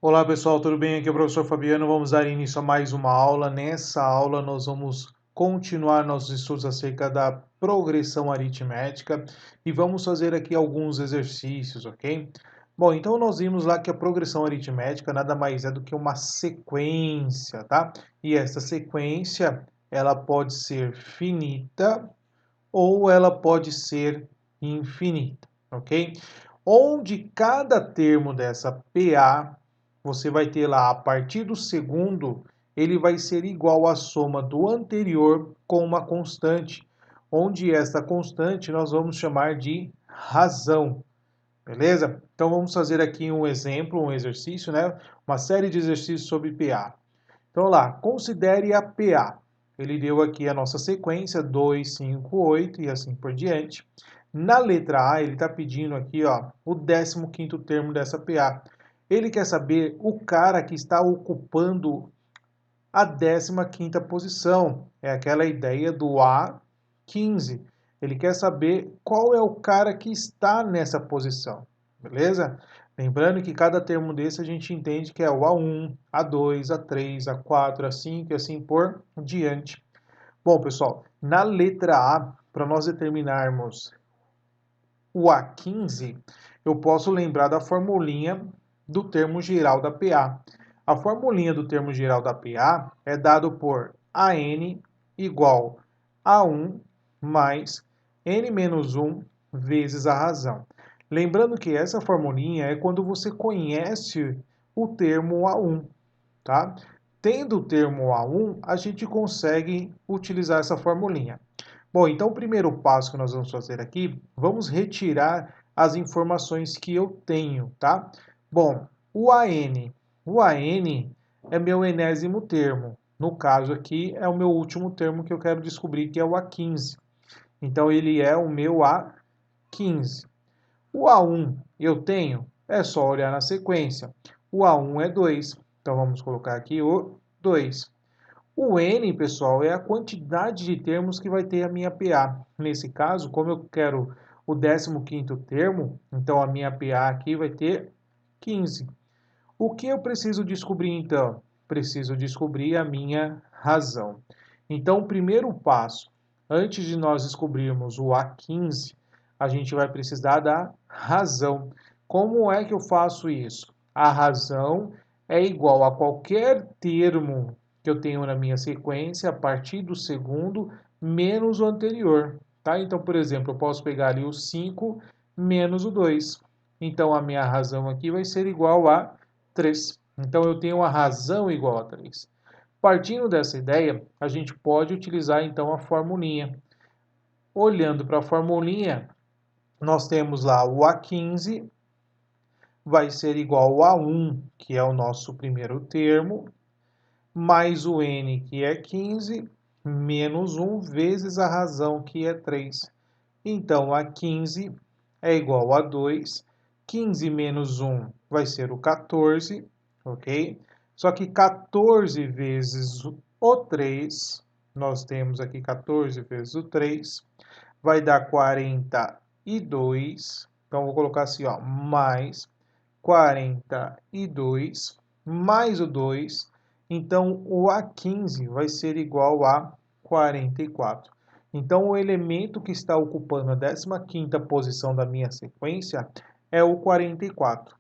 Olá pessoal, tudo bem? Aqui é o professor Fabiano. Vamos dar início a mais uma aula. Nessa aula, nós vamos continuar nossos estudos acerca da progressão aritmética e vamos fazer aqui alguns exercícios, ok? Bom, então nós vimos lá que a progressão aritmética nada mais é do que uma sequência, tá? E essa sequência, ela pode ser finita ou ela pode ser infinita, ok? Onde cada termo dessa PA, você vai ter lá, a partir do segundo, ele vai ser igual à soma do anterior com uma constante, onde essa constante nós vamos chamar de razão, beleza? Então vamos fazer aqui um exemplo, um exercício, né? Uma série de exercícios sobre PA. Então, lá, considere a PA. Ele deu aqui a nossa sequência, 2, 5, 8 e assim por diante. Na letra A, ele está pedindo aqui ó, o 15º termo dessa PA. Ele quer saber o cara que está ocupando a 15ª posição. É aquela ideia do A15. Ele quer saber qual é o cara que está nessa posição, beleza? Lembrando que cada termo desse a gente entende que é o A1, A2, A3, A4, A5 e assim por diante. Bom, pessoal, na letra A, para nós determinarmos o A15, eu posso lembrar da formulinha do termo geral da PA. A formulinha do termo geral da PA é dado por AN igual a 1 mais N menos 1 vezes a razão. Lembrando que essa formulinha é quando você conhece o termo A1, tá? Tendo o termo A1, a gente consegue utilizar essa formulinha. Bom, então o primeiro passo que nós vamos fazer aqui, vamos retirar as informações que eu tenho, tá? Bom, o AN é meu enésimo termo. No caso aqui, é o meu último termo que eu quero descobrir, que é o A15. Então, ele é o meu A15. O A1 eu tenho, é só olhar na sequência. O A1 é 2, então vamos colocar aqui o 2. O N, pessoal, é a quantidade de termos que vai ter a minha PA. Nesse caso, como eu quero o 15º termo, então a minha PA aqui vai ter 15. O que eu preciso descobrir, então? Preciso descobrir a minha razão. Então, o primeiro passo, antes de nós descobrirmos o A15, a gente vai precisar da razão. Como é que eu faço isso? A razão é igual a qualquer termo que eu tenho na minha sequência a partir do segundo menos o anterior. Tá? Então, por exemplo, eu posso pegar ali o 5 menos o 2. Então, a minha razão aqui vai ser igual a 3. Então, eu tenho a razão igual a 3. Partindo dessa ideia, a gente pode utilizar então a formulinha. Olhando para a formulinha, nós temos lá o A15 vai ser igual a 1, que é o nosso primeiro termo, mais o N, que é 15, menos 1 vezes a razão, que é 3. Então, a 15 é igual a 2. 15 menos 1 vai ser o 14, ok? Só que 14 vezes o 3, nós temos aqui 14 vezes o 3, vai dar 42. Então, vou colocar assim, ó, mais 42 mais o 2. Então, o A15 vai ser igual a 44. Então, o elemento que está ocupando a 15ª posição da minha sequência é o 44.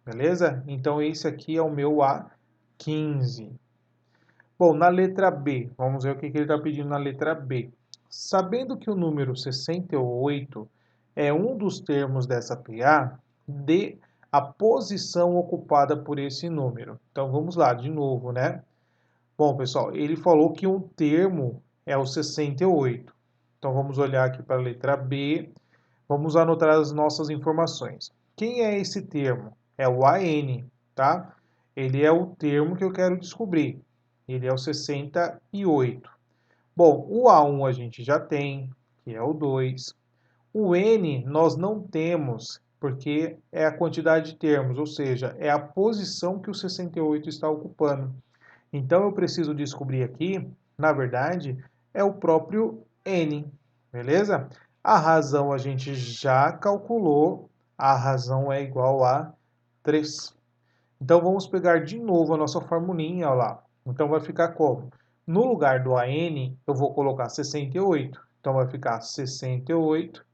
Beleza? Então, esse aqui é o meu A15. Bom, na letra B, vamos ver o que ele está pedindo na letra B. Sabendo que o número 68 é um dos termos dessa PA, dê a posição ocupada por esse número. Então, vamos lá, de novo, né? Bom, pessoal, ele falou que um termo é o 68. Então, vamos olhar aqui para a letra B. Vamos anotar as nossas informações. Quem é esse termo? É o AN, tá? Ele é o termo que eu quero descobrir. Ele é o 68. Bom, o A1 a gente já tem, que é o 2. O N nós não temos, porque é a quantidade de termos, ou seja, é a posição que o 68 está ocupando. Então eu preciso descobrir aqui, na verdade, é o próprio N, beleza? A razão a gente já calculou, a razão é igual a 3. Então vamos pegar de novo a nossa formulinha, olha lá. Então vai ficar como? No lugar do AN, eu vou colocar 68. Então vai ficar 68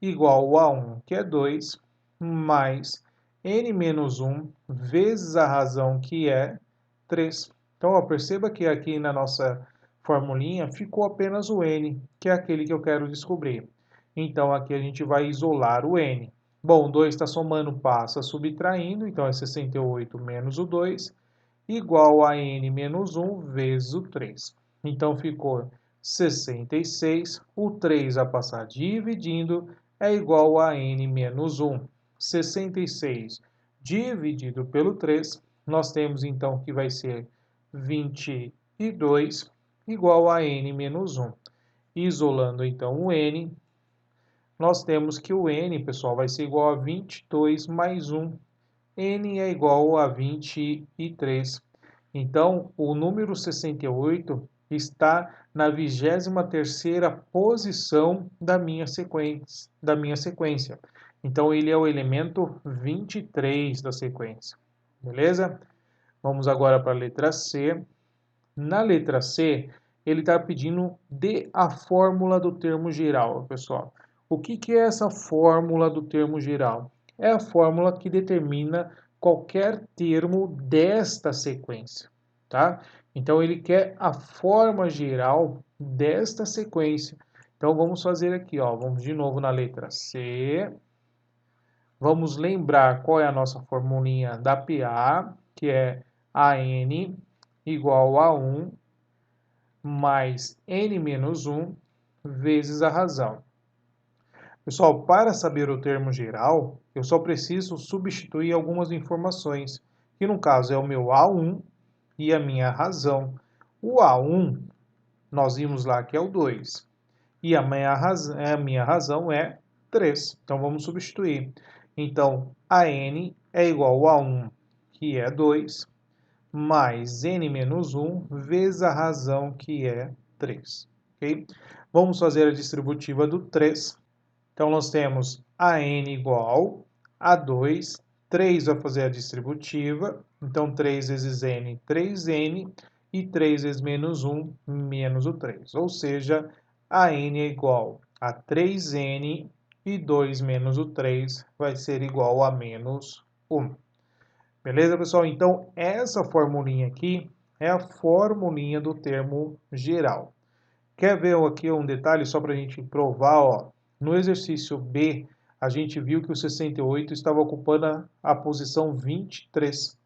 igual a 1, que é 2, mais n menos 1 vezes a razão, que é 3. Então, ó, perceba que aqui na nossa formulinha ficou apenas o n, que é aquele que eu quero descobrir. Então, aqui a gente vai isolar o n. Bom, 2 está somando, passa subtraindo, então é 68 menos o 2, igual a n menos 1 vezes o 3. Então, ficou 66, o 3 a passar dividindo é igual a n menos 1. 66 dividido pelo 3, nós temos então que vai ser 22 igual a n menos 1. Isolando então o n, nós temos que o n, pessoal, vai ser igual a 22 mais 1. N é igual a 23. Então, o número 68 está na 23ª posição da minha sequência. Então, ele é o elemento 23 da sequência. Beleza? Vamos agora para a letra C. Na letra C, ele está pedindo dê a fórmula do termo geral, pessoal. O que é essa fórmula do termo geral? É a fórmula que determina qualquer termo desta sequência, tá? Então, ele quer a forma geral desta sequência. Então, vamos fazer aqui, ó. Vamos de novo na letra C. Vamos lembrar qual é a nossa formulinha da PA, que é AN igual a 1 mais n menos 1 vezes a razão. Pessoal, para saber o termo geral, eu só preciso substituir algumas informações, que no caso é o meu A1 e a minha razão. O A1, nós vimos lá que é o 2, e a minha razão é 3. Então, vamos substituir. Então, AN é igual a 1, que é 2, mais n menos 1 vezes a razão, que é 3. Okay? Vamos fazer a distributiva do 3. Então, nós temos a n igual a 2, 3 vai fazer a distributiva, então 3 vezes n, 3n, e 3 vezes menos 1, menos o 3. Ou seja, a n é igual a 3n, e 2 menos o 3 vai ser igual a menos 1. Beleza, pessoal? Então, essa formulinha aqui é a formulinha do termo geral. Quer ver aqui um detalhe só para a gente provar? Ó. No exercício B, a gente viu que o 68 estava ocupando a posição 23.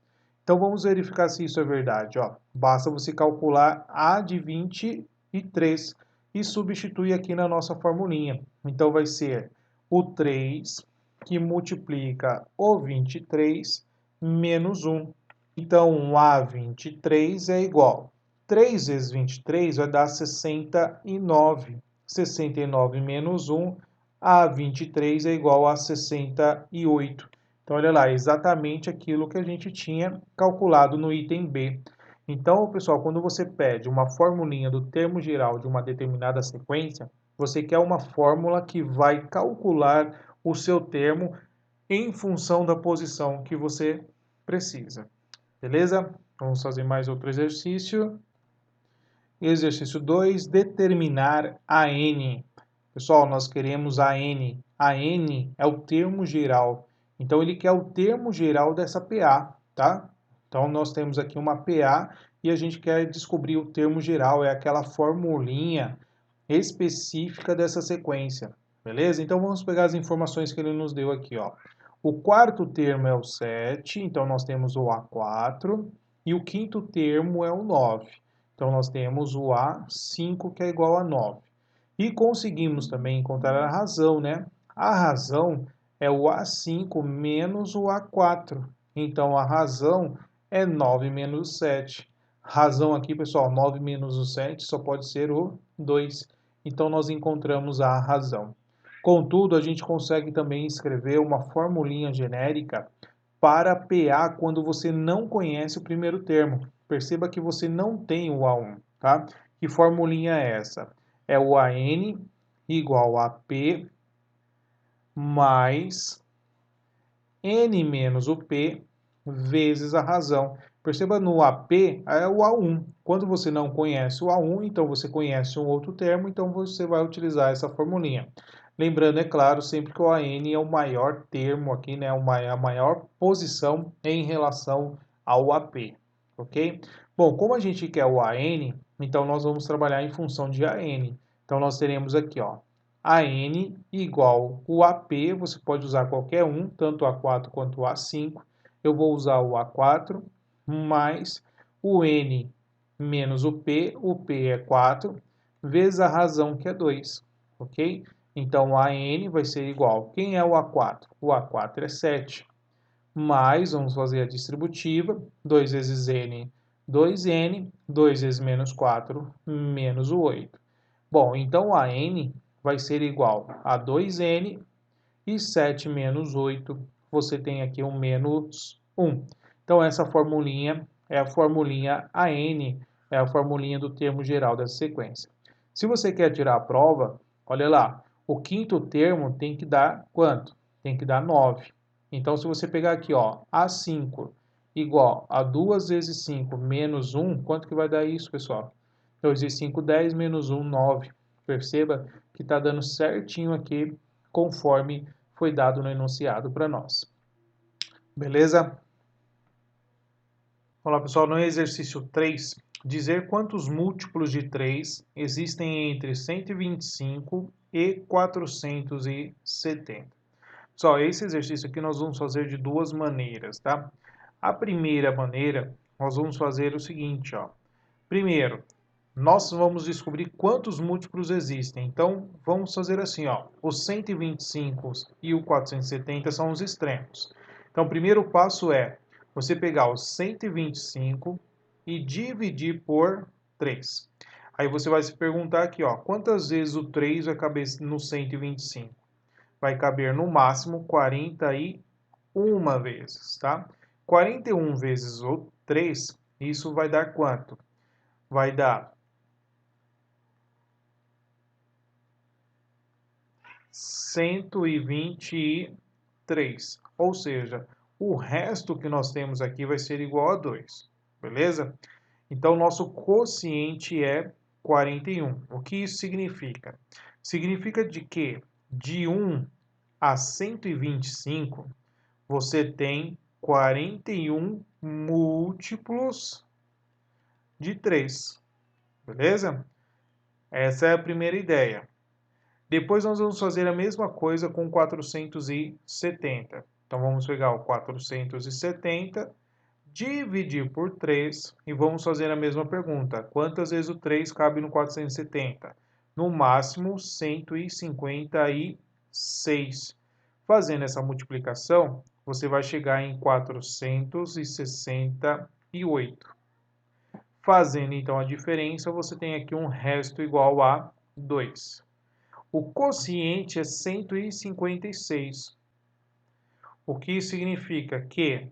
Então, vamos verificar se isso é verdade. Ó. Basta você calcular a de 23 e substituir aqui na nossa formulinha. Então, vai ser o 3 que multiplica o 23 menos 1. Então, a 23 é igual. 3 vezes 23 vai dar 69. 69 menos 1, a 23 é igual a 68. Então, olha lá, exatamente aquilo que a gente tinha calculado no item B. Então, pessoal, quando você pede uma formulinha do termo geral de uma determinada sequência, você quer uma fórmula que vai calcular o seu termo em função da posição que você precisa. Beleza? Vamos fazer mais outro exercício. Exercício 2, determinar a n. Pessoal, nós queremos a n. A n é o termo geral. Então, ele quer o termo geral dessa PA, tá? Então, nós temos aqui uma PA e a gente quer descobrir o termo geral, é aquela formulinha específica dessa sequência. Beleza? Então, vamos pegar as informações que ele nos deu aqui, ó. O quarto termo é o 7, então nós temos o A4, e o quinto termo é o 9. Então nós temos o A5, que é igual a 9. E conseguimos também encontrar a razão, né? A razão é o A5 menos o A4. Então a razão é 9 menos 7. Razão aqui, pessoal, 9 menos o 7 só pode ser o 2. Então nós encontramos a razão. Contudo, a gente consegue também escrever uma formulinha genérica para PA quando você não conhece o primeiro termo. Perceba que você não tem o A1, tá? Que formulinha é essa? É o AN igual a P mais N menos o P vezes a razão. Perceba, no AP é o A1. Quando você não conhece o A1, então você conhece um outro termo, então você vai utilizar essa formulinha. Lembrando, é claro, sempre que o AN é o maior termo aqui, né? A maior posição em relação ao AP, ok? Bom, como a gente quer o AN, então nós vamos trabalhar em função de AN. Então nós teremos aqui, ó, AN igual o AP, você pode usar qualquer um, tanto o A4 quanto o A5. Eu vou usar o A4 mais o N menos o P é 4, vezes a razão que é 2, ok? Então, a N vai ser igual. Quem é o A4? O A4 é 7. Mais, vamos fazer a distributiva, 2 vezes N, 2N, 2 vezes menos 4, menos o 8. Bom, então a N vai ser igual a 2N e 7 menos 8, você tem aqui um menos 1. Então, essa formulinha é a formulinha AN, é a formulinha do termo geral dessa sequência. Se você quer tirar a prova, olha lá, o quinto termo tem que dar quanto? Tem que dar 9. Então, se você pegar aqui, ó, A5 igual a 2 vezes 5 menos 1, quanto que vai dar isso, pessoal? 2 vezes 5, 10, menos 1, 9. Perceba que está dando certinho aqui, conforme foi dado no enunciado para nós. Beleza? Olá, pessoal. No exercício 3, dizer quantos múltiplos de 3 existem entre 125 e 470. Pessoal, esse exercício aqui nós vamos fazer de duas maneiras, tá? A primeira maneira, nós vamos fazer o seguinte, ó. Primeiro, nós vamos descobrir quantos múltiplos existem. Então, vamos fazer assim, ó. Os 125 e o 470 são os extremos. Então, o primeiro passo é você pegar os 125 e dividir por 3. Aí você vai se perguntar aqui, ó, quantas vezes o 3 vai caber no 125? Vai caber no máximo 41 vezes, tá? 41 vezes o 3, isso vai dar quanto? Vai dar 123. Ou seja, o resto que nós temos aqui vai ser igual a 2. Beleza? Então, nosso quociente é 41. O que isso significa? Significa de que de 1 a 125, você tem 41 múltiplos de 3. Beleza? Essa é a primeira ideia. Depois nós vamos fazer a mesma coisa com 470. Então vamos pegar o 470, dividir por 3 e vamos fazer a mesma pergunta. Quantas vezes o 3 cabe no 470? No máximo 156. Fazendo essa multiplicação, você vai chegar em 468. Fazendo então a diferença, você tem aqui um resto igual a 2. O quociente é 156, o que significa que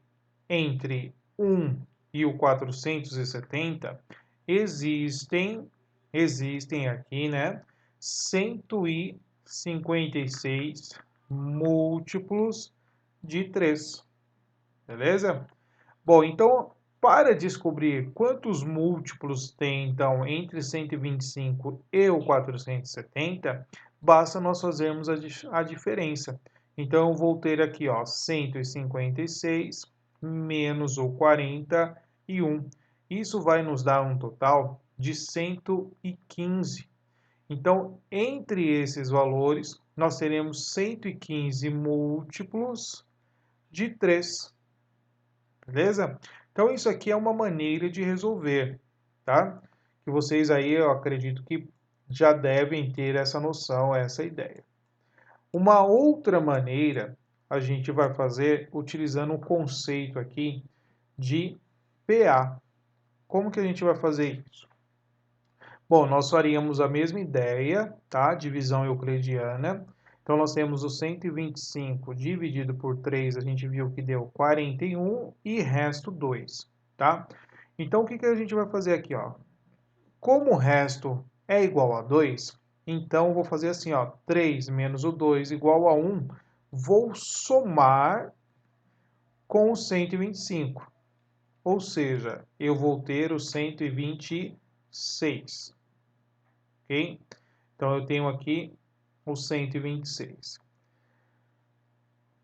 entre 1 e o 470 existem aqui, né, 156 múltiplos de 3, beleza? Bom, então, para descobrir quantos múltiplos tem, então, entre 125 e o 470, basta nós fazermos a diferença. Então, eu vou ter aqui, ó, 156 menos o 41. Isso vai nos dar um total de 115. Então, entre esses valores, nós teremos 115 múltiplos de 3. Beleza? Então, isso aqui é uma maneira de resolver, tá? Que vocês aí, eu acredito que já devem ter essa noção, essa ideia. Uma outra maneira a gente vai fazer utilizando o conceito aqui de PA. Como que a gente vai fazer isso? Bom, nós faríamos a mesma ideia, tá? Divisão euclidiana. Então, nós temos o 125 dividido por 3, a gente viu que deu 41 e resto 2, tá? Então, o que a gente vai fazer aqui, ó? Como o resto é igual a 2, então, vou fazer assim, ó, 3 menos o 2 igual a 1. Vou somar com o 125. Ou seja, eu vou ter o 126. Ok? Então, eu tenho aqui o 126.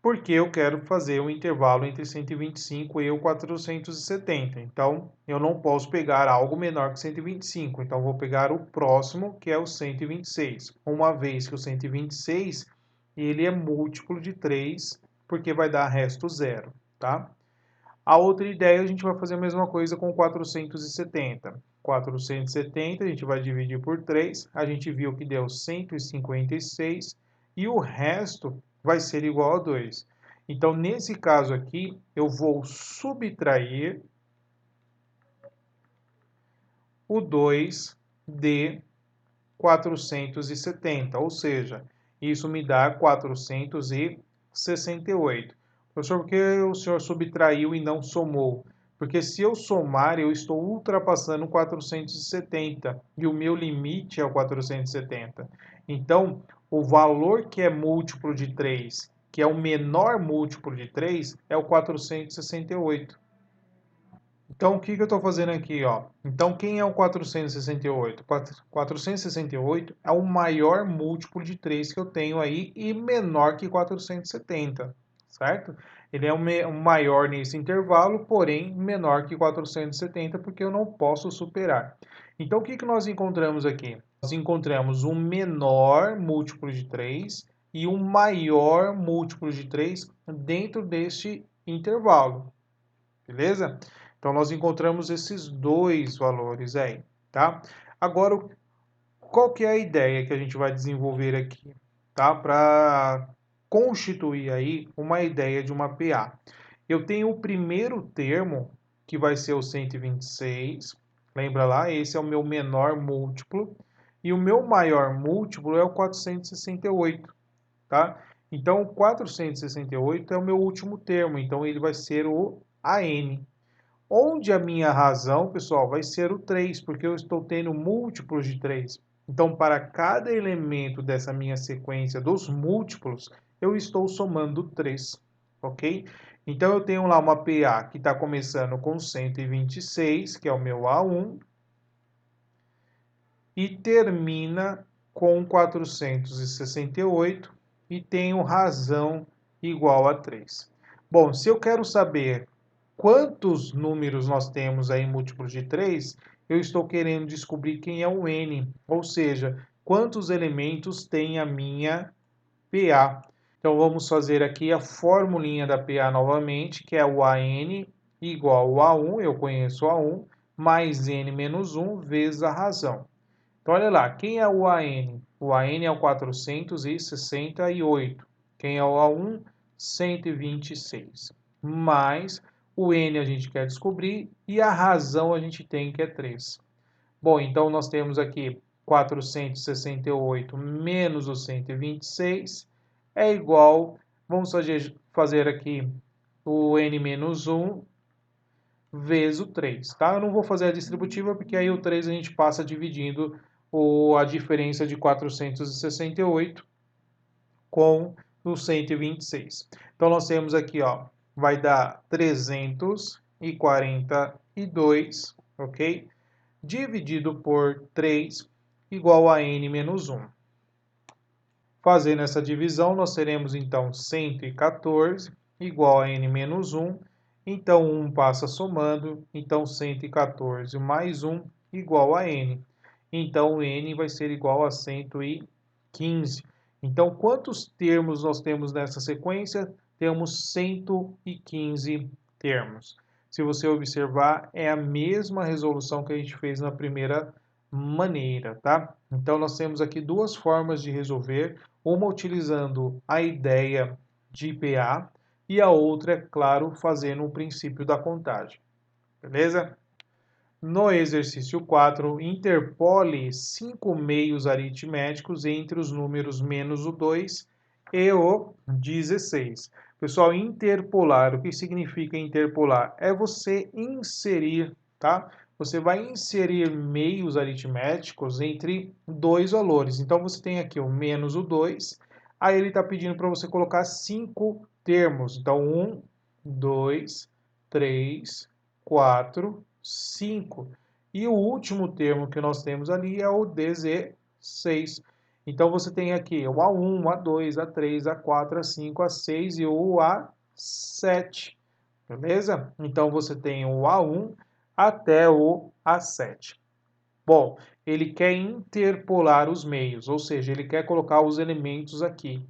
Porque eu quero fazer um intervalo entre 125 e o 470. Então, eu não posso pegar algo menor que 125. Então, eu vou pegar o próximo, que é o 126. Uma vez que o 126, ele é múltiplo de 3, porque vai dar resto zero, tá? A outra ideia, a gente vai fazer a mesma coisa com 470. 470, a gente vai dividir por 3, a gente viu que deu 156, e o resto vai ser igual a 2. Então, nesse caso aqui, eu vou subtrair o 2 de 470, ou seja, isso me dá 468. Professor, por que o senhor subtraiu e não somou? Porque se eu somar, eu estou ultrapassando 470 e o meu limite é o 470. Então, o valor que é múltiplo de 3, que é o menor múltiplo de 3, é o 468. Então, o que eu estou fazendo aqui, ó? Então, quem é o 468? 468 é o maior múltiplo de 3 que eu tenho aí e menor que 470, certo? Ele é o maior nesse intervalo, porém menor que 470, porque eu não posso superar. Então, o que nós encontramos aqui? Nós encontramos um menor múltiplo de 3 e um maior múltiplo de 3 dentro deste intervalo. Beleza? Então, nós encontramos esses dois valores aí, tá? Agora, qual que é a ideia que a gente vai desenvolver aqui, tá? Para constituir aí uma ideia de uma PA. Eu tenho o primeiro termo, que vai ser o 126. Lembra lá? Esse é o meu menor múltiplo. E o meu maior múltiplo é o 468, tá? Então, o 468 é o meu último termo. Então, ele vai ser o AN. Onde a minha razão, pessoal, vai ser o 3, porque eu estou tendo múltiplos de 3. Então, para cada elemento dessa minha sequência dos múltiplos, eu estou somando 3, ok? Então, eu tenho lá uma PA que está começando com 126, que é o meu A1, e termina com 468, e tenho razão igual a 3. Bom, se eu quero saber quantos números nós temos aí múltiplos de 3, eu estou querendo descobrir quem é o n, ou seja, quantos elementos tem a minha PA. Então vamos fazer aqui a formulinha da PA novamente, que é o AN igual a 1, eu conheço a 1, mais n menos 1 vezes a razão. Então olha lá, quem é o AN? O AN é o 468. Quem é o A1? 126. Mais o N a gente quer descobrir e a razão a gente tem que é 3. Bom, então nós temos aqui 468 menos o 126 é igual, vamos fazer aqui o N menos 1 vezes o 3, tá? Eu não vou fazer a distributiva porque aí o 3 a gente passa dividindo a diferença de 468 com o 126. Então nós temos aqui, ó, vai dar 342, ok? Dividido por 3 igual a n menos 1. Fazendo essa divisão, nós teremos então 114 igual a n menos 1. Então 1 passa somando, então 114 mais 1 igual a n. Então n vai ser igual a 115. Então, quantos termos nós temos nessa sequência? Temos 115 termos. Se você observar, é a mesma resolução que a gente fez na primeira maneira, tá? Então, nós temos aqui duas formas de resolver, uma utilizando a ideia de PA e a outra, é claro, fazendo o princípio da contagem. Beleza? No exercício 4, interpole 5 meios aritméticos entre os números menos o 2 e o 16. Pessoal, interpolar, o que significa interpolar? É você inserir, tá? Você vai inserir meios aritméticos entre dois valores. Então, você tem aqui o menos o 2, aí ele está pedindo para você colocar 5 termos. Então, 1, 2, 3, 4, 5. E o último termo que nós temos ali é o 16. Então, você tem aqui o A1, A2, A3, A4, A5, A6 e o A7. Beleza? Então, você tem o A1 até o A7. Bom, ele quer interpolar os meios, ou seja, ele quer colocar os elementos aqui.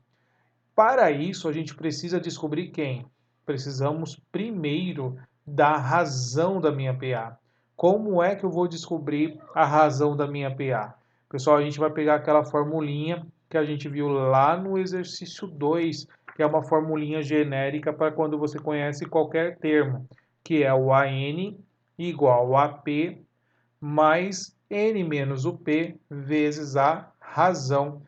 Para isso, a gente precisa descobrir quem? Precisamos primeiro da razão da minha PA. Como é que eu vou descobrir a razão da minha PA? Pessoal, a gente vai pegar aquela formulinha que a gente viu lá no exercício 2, que é uma formulinha genérica para quando você conhece qualquer termo, que é o AN igual a P mais N menos o P vezes a razão.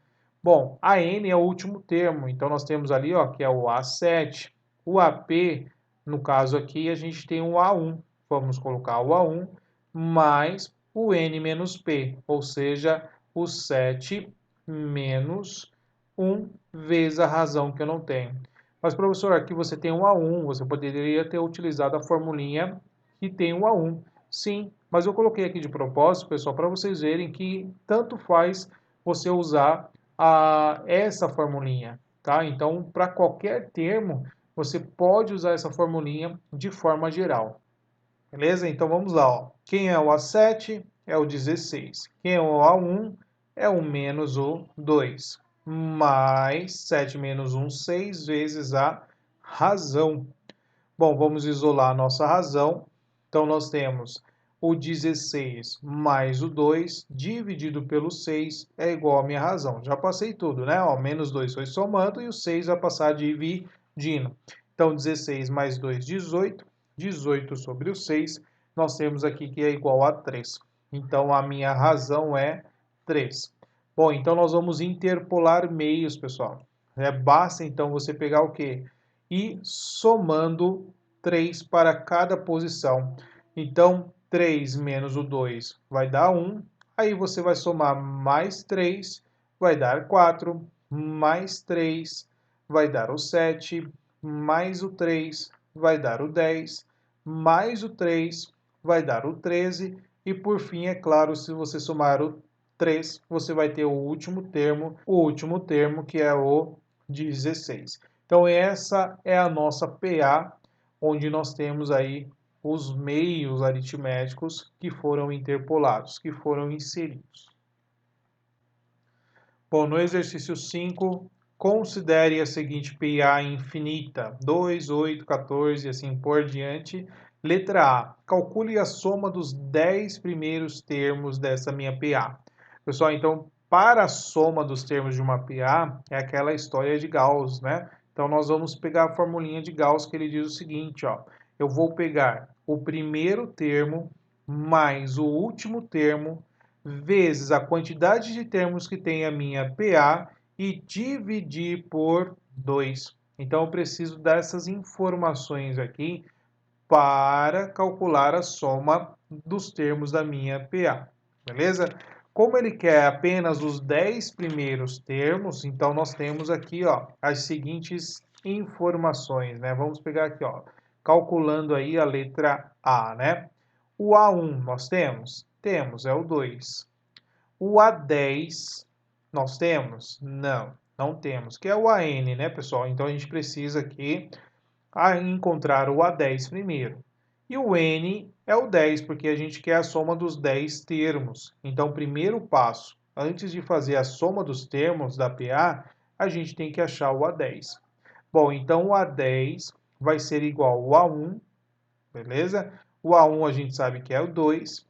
Bom, a N é o último termo, então nós temos ali, ó, que é o A7. O AP, no caso aqui, a gente tem o A1. Vamos colocar o A1 mais o N menos P, ou seja, o 7 menos 1 vezes a razão que eu não tenho. Mas, professor, aqui você tem o A1, você poderia ter utilizado a formulinha que tem o A1. Sim, mas eu coloquei aqui de propósito, pessoal, para vocês verem que tanto faz você usar essa formulinha, tá? Então, para qualquer termo, você pode usar essa formulinha de forma geral, beleza? Então, vamos lá, ó. Quem é o A7 é o 16. Quem é o A1 é o menos o 2. Mais 7 menos 1, 6 vezes a razão. Bom, vamos isolar a nossa razão. Então, nós temos o 16 mais o 2 dividido pelo 6 é igual à minha razão. Já passei tudo, né? Ó, menos 2 foi somando e o 6 vai passar dividindo. Então, 16 mais 2, 18. 18 sobre o 6, nós temos aqui que é igual a 3. Então, a minha razão é 3. Bom, então nós vamos interpolar meios, pessoal. Basta, então, você pegar o quê? E somando 3 para cada posição. Então, 3 menos o 2 vai dar 1. Aí você vai somar mais 3, vai dar 4. Mais 3 vai dar o 7. Mais o 3 vai dar o 10. Mais o 3 vai dar o 13. E por fim, é claro, se você somar o 3, você vai ter o último termo que é o 16. Então, essa é a nossa PA, onde nós temos aí os meios aritméticos que foram interpolados, que foram inseridos. Bom, no exercício 5, considere a seguinte PA infinita, 2, 8, 14 e assim por diante. Letra A, calcule a soma dos 10 primeiros termos dessa minha PA. Pessoal, então, para a soma dos termos de uma PA, é aquela história de Gauss, né? Então, nós vamos pegar a formulinha de Gauss, que ele diz o seguinte, ó. Eu vou pegar o primeiro termo mais o último termo vezes a quantidade de termos que tem a minha PA e dividir por 2. Então, eu preciso dessas informações aqui para calcular a soma dos termos da minha PA, beleza? Como ele quer apenas os 10 primeiros termos, então nós temos aqui, ó, as seguintes informações, né? Vamos pegar aqui, ó, calculando aí a letra A, né? O A1 nós temos? Temos, é o 2. O A10 nós temos? Não, não temos, que é o AN, né, pessoal? Então a gente precisa aqui encontrar o A10 primeiro. E o N é o 10, porque a gente quer a soma dos 10 termos. Então, primeiro passo, antes de fazer a soma dos termos da PA, a gente tem que achar o A10. Bom, então o A10 vai ser igual ao A1, beleza? O A1 a gente sabe que é o 2,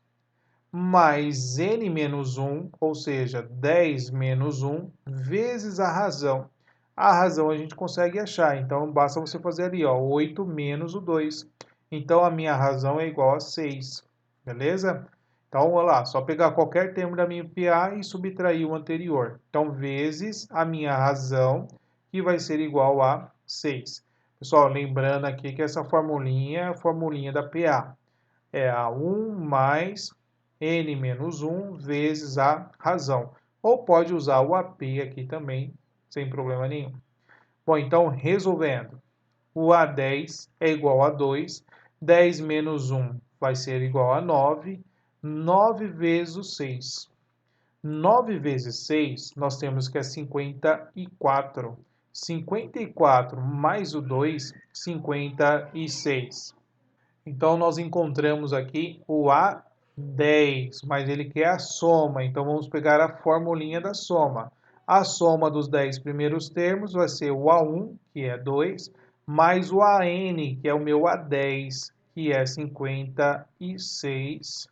mais N menos 1, ou seja, 10 menos 1, vezes a razão. A razão a gente consegue achar, então basta você fazer ali, ó, 8 menos o 2. Então, a minha razão é igual a 6, beleza? Então, olha lá, só pegar qualquer termo da minha PA e subtrair o anterior. Então, vezes a minha razão, que vai ser igual a 6. Pessoal, lembrando aqui que essa formulinha é a formulinha da PA. É a 1 mais N menos 1 vezes a razão. Ou pode usar o AP aqui também, sem problema nenhum. Bom, então, resolvendo. o A10 é igual a 2, 10 menos 1 vai ser igual a 9, 9 vezes o 6. 9 vezes 6, nós temos que é 54. 54 mais o 2, 56. Então, nós encontramos aqui o A10, mas ele quer a soma. Então, vamos pegar a formulinha da soma. A soma dos 10 primeiros termos vai ser o A1, que é 2, mais o AN, que é o meu A10, que é 56,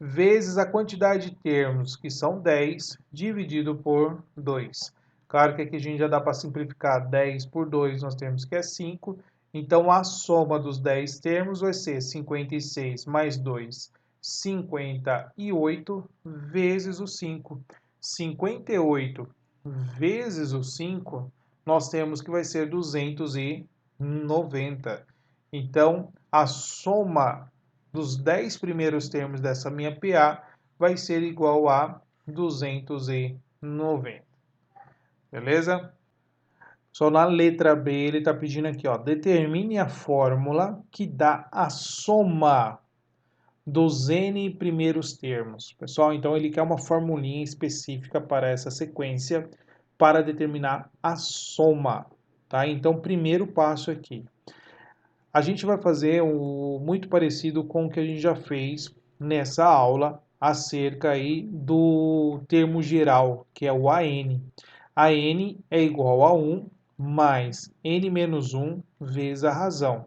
vezes a quantidade de termos, que são 10, dividido por 2. Claro que aqui a gente já dá para simplificar. 10 por 2 nós temos que é 5. Então, a soma dos 10 termos vai ser 56 mais 2, 58, vezes o 5. 58 vezes o 5, nós temos que vai ser 290. Então, a soma dos 10 primeiros termos dessa minha PA vai ser igual a 290. Beleza? Só na letra B ele está pedindo aqui, ó, determine a fórmula que dá a soma dos N primeiros termos. Pessoal, então ele quer uma formulinha específica para essa sequência para determinar a soma, tá? Então, primeiro passo aqui. A gente vai fazer muito parecido com o que a gente já fez nessa aula acerca aí do termo geral, que é o AN. AN é igual a 1 mais N menos 1 vezes a razão.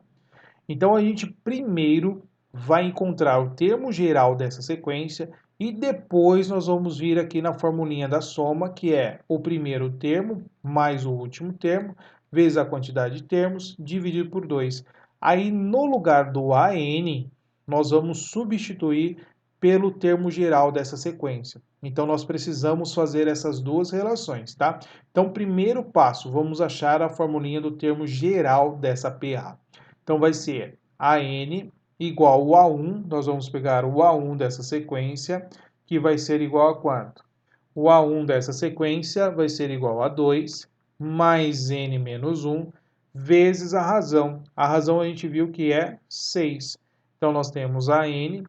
Então, a gente primeiro vai encontrar o termo geral dessa sequência e depois nós vamos vir aqui na formulinha da soma, que é o primeiro termo mais o último termo, vezes a quantidade de termos, dividido por 2. Aí, no lugar do AN, nós vamos substituir pelo termo geral dessa sequência. Então, nós precisamos fazer essas duas relações, tá? Então, primeiro passo, vamos achar a formulinha do termo geral dessa PA. Então, vai ser AN igual a 1, nós vamos pegar o A1 dessa sequência, que vai ser igual a quanto? O A1 dessa sequência vai ser igual a 2, mais N menos 1, vezes a razão. A razão a gente viu que é 6. Então, nós temos AN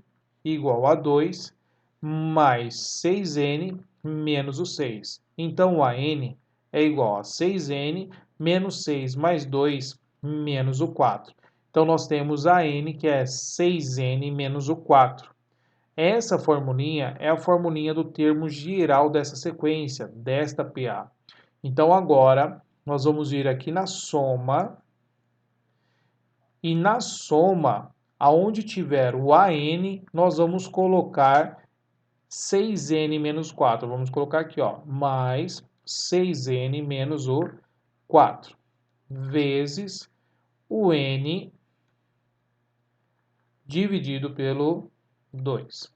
igual a 2, mais 6N menos o 6. Então, o AN é igual a 6N menos 6 mais 2 menos o 4. Então, nós temos a n, que é 6n menos o 4. Essa formulinha é a formulinha do termo geral dessa sequência, desta PA. Então, agora, nós vamos vir aqui na soma. E na soma, aonde tiver o AN, nós vamos colocar 6n menos 4. Vamos colocar aqui, ó, mais 6n menos o 4, vezes o n dividido pelo 2.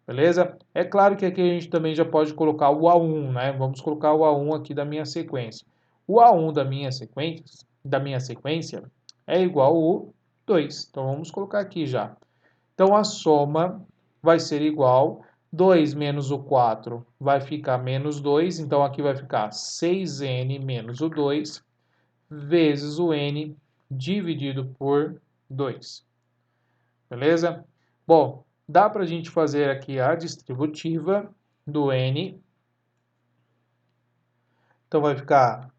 Beleza? É claro que aqui a gente também já pode colocar o A1, né? Vamos colocar o A1 aqui da minha sequência. O A1 da minha sequência é igual ao 2. Então, vamos colocar aqui já. Então, a soma vai ser igual, 2 menos o 4 vai ficar menos 2. Então, aqui vai ficar 6n menos o 2, vezes o n dividido por 2. Beleza? Bom, dá para a gente fazer aqui a distributiva do n. Então, vai ficar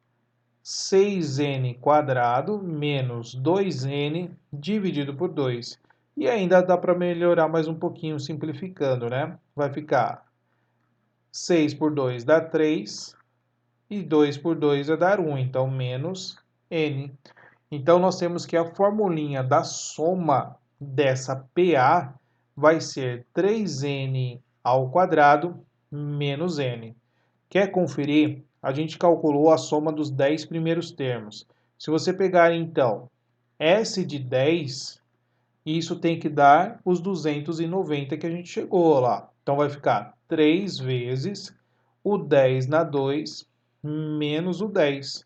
6n quadrado menos 2n dividido por 2. E ainda dá para melhorar mais um pouquinho, simplificando, né? Vai ficar 6 por 2 dá 3, e 2 por 2 vai dar 1, então menos n. Então, nós temos que a formulinha da soma dessa PA vai ser 3n ao quadrado menos n. Quer conferir? A gente calculou a soma dos 10 primeiros termos. Se você pegar, então, S de 10, isso tem que dar os 290 que a gente chegou lá. Então, vai ficar 3 vezes o 10 na 2 menos o 10.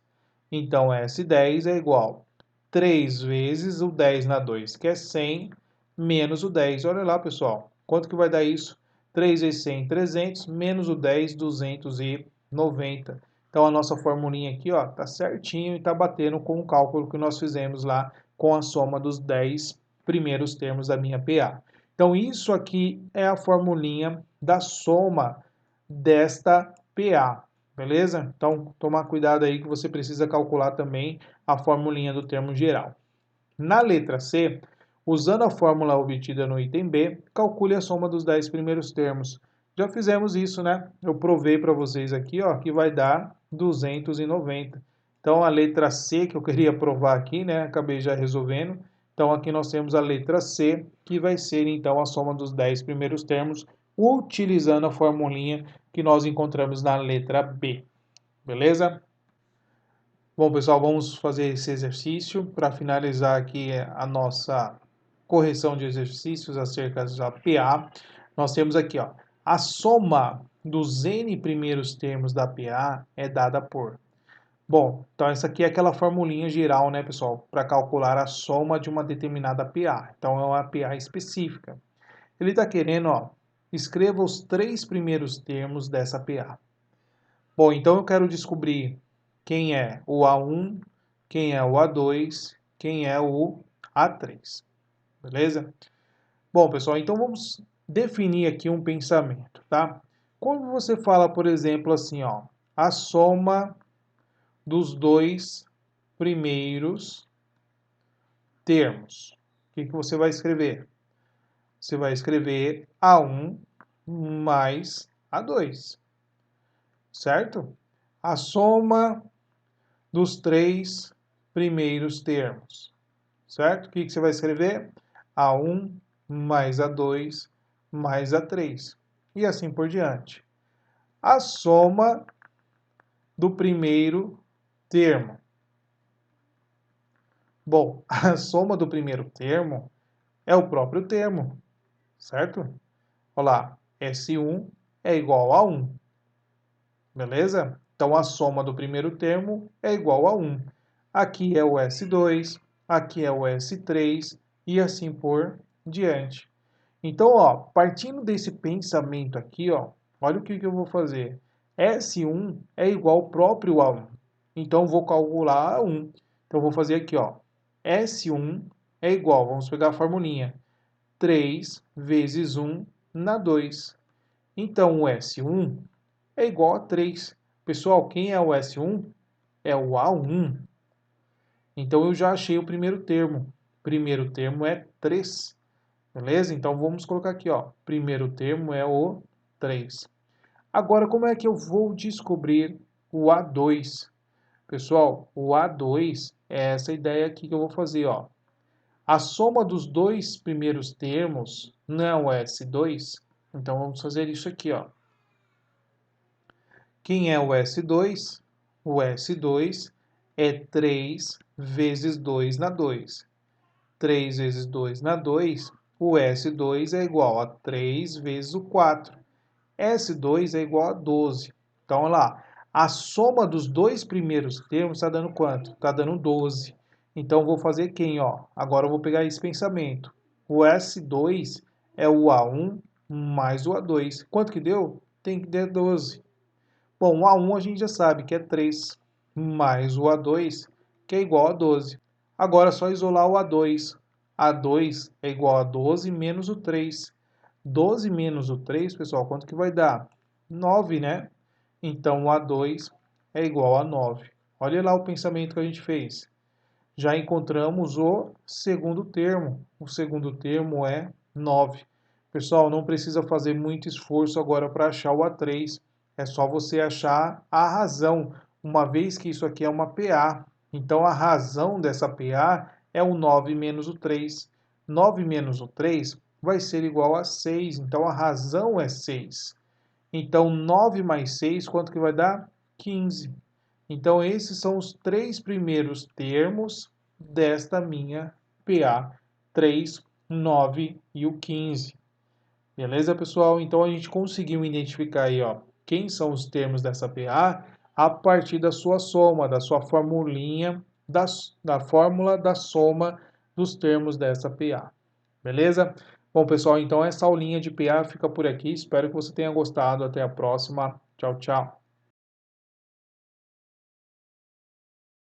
Então, S10 é igual 3 vezes o 10 na 2, que é 100, menos o 10. Olha lá, pessoal. Quanto que vai dar isso? 3 vezes 100, 300, menos o 10, 290. Então a nossa formulinha aqui, ó, tá certinho e tá batendo com o cálculo que nós fizemos lá com a soma dos 10 primeiros termos da minha PA. Então isso aqui é a formulinha da soma desta PA, beleza? Então tomar cuidado aí que você precisa calcular também a formulinha do termo geral. Na letra C, usando a fórmula obtida no item B, calcule a soma dos 10 primeiros termos. Já fizemos isso, né? Eu provei para vocês aqui, ó, que vai dar 290. Então, a letra C que eu queria provar aqui, né? Acabei já resolvendo. Então, aqui nós temos a letra C, que vai ser, então, a soma dos 10 primeiros termos, utilizando a formulinha que nós encontramos na letra B. Beleza? Bom, pessoal, vamos fazer esse exercício para finalizar aqui a nossa correção de exercícios acerca da PA. Nós temos aqui, ó, a soma dos n primeiros termos da PA é dada por. Bom, então essa aqui é aquela formulinha geral, né, pessoal, para calcular a soma de uma determinada PA. Então é uma PA específica. Ele está querendo, ó, escreva os 3 primeiros termos dessa PA. Bom, então eu quero descobrir quem é o A1, quem é o A2, quem é o A3. Beleza? Bom, pessoal, então vamos definir aqui um pensamento, tá? Quando você fala, por exemplo, assim, ó, a soma dos 2 primeiros termos, o que você vai escrever? Você vai escrever A1 mais A2, certo? A soma dos 3 primeiros termos, certo? O que você vai escrever? A1 mais A2 mais A3. E assim por diante. A soma do primeiro termo. Bom, a soma do primeiro termo é o próprio termo, certo? Olha lá, S1 é igual a 1, beleza? Então, a soma do primeiro termo é igual a 1. Aqui é o S2, aqui é o S3 e assim por diante. Então, ó, partindo desse pensamento aqui, ó, olha o que eu vou fazer. S1 é igual ao próprio A1. Então, vou calcular A1. Então, vou fazer aqui, ó. S1 é igual, vamos pegar a formulinha, 3 vezes 1 na 2. Então, o S1 é igual a 3. Pessoal, quem é o S1? É o A1. Então, eu já achei o primeiro termo. O primeiro termo é 3. Beleza? Então, vamos colocar aqui, ó. Primeiro termo é o 3. Agora, como é que eu vou descobrir o A2? Pessoal, o A2 é essa ideia aqui que eu vou fazer, ó. A soma dos 2 primeiros termos não é S2. Então, vamos fazer isso aqui, ó. Quem é o S2? O S2 é 3 vezes 2 na 2. 3 vezes 2 na 2, o S2 é igual a 3 vezes o 4. S2 é igual a 12. Então, olha lá, a soma dos 2 primeiros termos está dando quanto? Está dando 12. Então, vou fazer quem, ó? Agora eu vou pegar esse pensamento. O S2 é o A1 mais o A2. Quanto que deu? Tem que dar 12. Bom, o A1 a gente já sabe que é 3, mais o A2, que é igual a 12. Agora é só isolar o A2. A2 é igual a 12 menos o 3. 12 menos o 3, pessoal, quanto que vai dar? 9, né? Então, o A2 é igual a 9. Olha lá o pensamento que a gente fez. Já encontramos o segundo termo. O segundo termo é 9. Pessoal, não precisa fazer muito esforço agora para achar o A3. É só você achar a razão, uma vez que isso aqui é uma PA. Então, a razão dessa PA é o 9 menos o 3. 9 menos o 3 vai ser igual a 6. Então, a razão é 6. Então, 9 mais 6, quanto que vai dar? 15. Então, esses são os 3 primeiros termos desta minha PA. 3, 9 e o 15. Beleza, pessoal? Então, a gente conseguiu identificar aí, ó, quem são os termos dessa PA a partir da sua soma, da sua formulinha, da fórmula da soma dos termos dessa PA. Beleza? Bom, pessoal, então essa aulinha de PA fica por aqui. Espero que você tenha gostado. Até a próxima. Tchau, tchau.